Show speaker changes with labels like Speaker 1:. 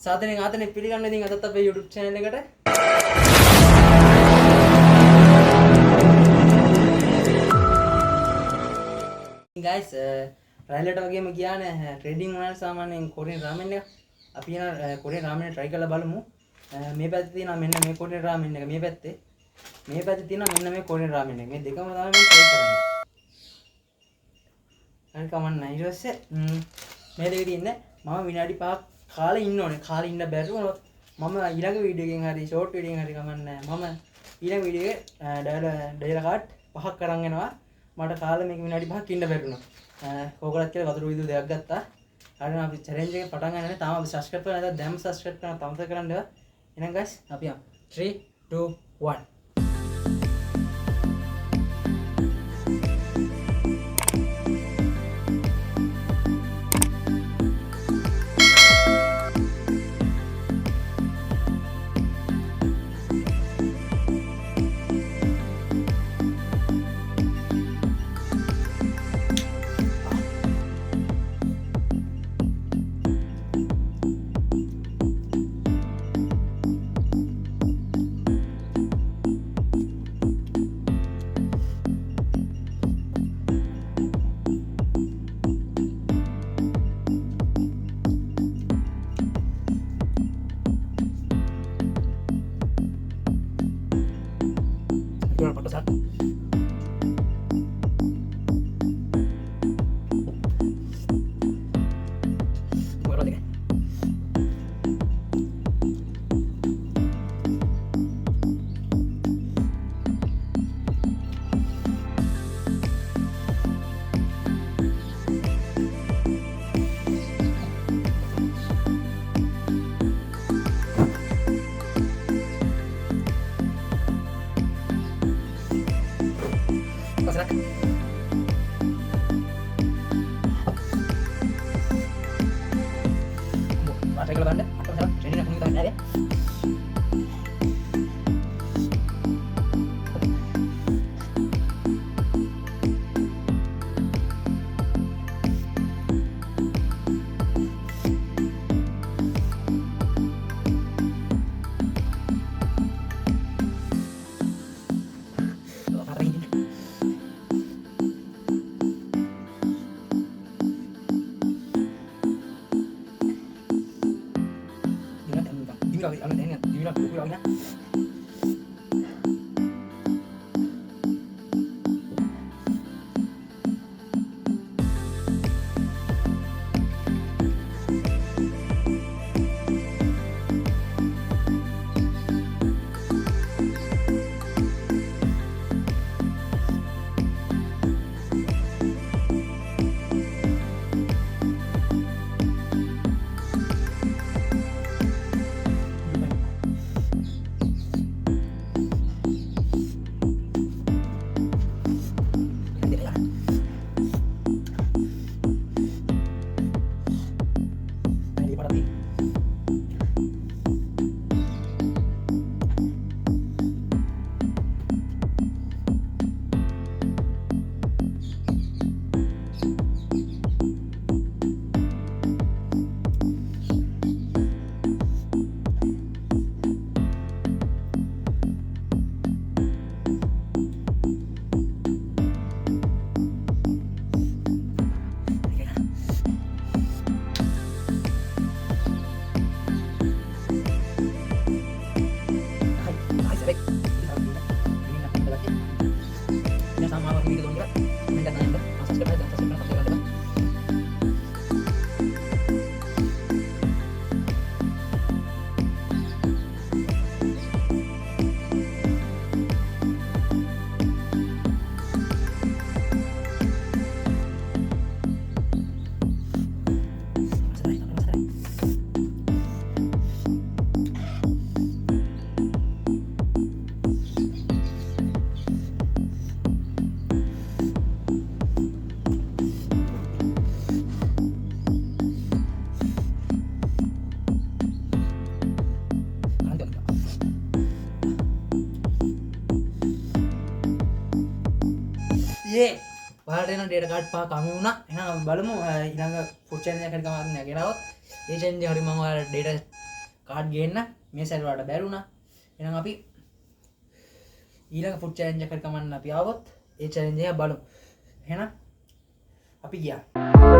Speaker 1: සාදරයෙන් ආතනෙ පිළිගන්න ඉතින් අදත් අපේ YouTube channel එකට. guys රයිලට වගේම ගියානේ ට්‍රේඩින් වුණා සාමාන්‍යයෙන් කොරියන් රාමෙන් එක. අපි යන කොරියන් රාමෙන් try කරලා බලමු. මේ පැත්තේ තියෙනවා මෙන්න මේ කොරියන් රාමෙන් එක මේ පැත්තේ. මේ පැත්තේ තියෙනවා මෙන්න මේ කොරියන් රාමෙන් එක. මේ දෙකම තමයි මම try කරන්නේ. හරි කමන්න. ඊට පස්සේ මේ දෙකේ තියෙන්නේ මම විනාඩි 5ක් කාලේ ඉන්න ඕනේ. කාලේ ඉන්න බැරි වුණොත් මම ඊළඟ වීඩියෝ එකෙන් හරි ෂෝට් වීඩියෝ එකෙන් හරි කමන්නේ නැහැ. මම ඊළඟ වීඩියෝ එකේ ඩයලා කාඩ් 5ක් අරන් එනවා. මට කාලේ මේක විනාඩි 5ක් ඉන්න බැරි වුණා. කෝකලත් කියලා වතුර වීඩියෝ දෙකක් ගත්තා. හරිනම් අපි චැලෙන්ජ් එක පටන් ගන්න. තාම අපි සබ්ස්ක්‍රයිබ් කරලා නැත්නම් දැන් සබ්ස්ක්‍රයිබ් කරන්න තමත කරන්න ඒවා. එහෙනම් guys අපි යමු. 3 2 1 Jual pada saat baru lagi pasrah. Ada kalau anda, pasrah. Jadi nak kita ada. Anh này đi đâu cũng nhá. යේ ඔයාලට එන ඩේටා කාඩ් පහ කමි වුණා. එහෙනම් බලමු ඊළඟ ෆුඩ් චැලෙන්ජ් එකකට ගමන් නැගෙනවොත් ඒ චැලෙන්ජ් එක හරි මම ඔයාලට ඩේටා කාඩ් ගේන්න මේ සැරවාට බැරුණා එනම් අපි ඊළඟ ෆුඩ් චැලෙන්ජ් එකකට කමන්න අපි ආවොත් ඒ චැලෙන්ජ් එක බලමු එහෙනම් අපි ගියා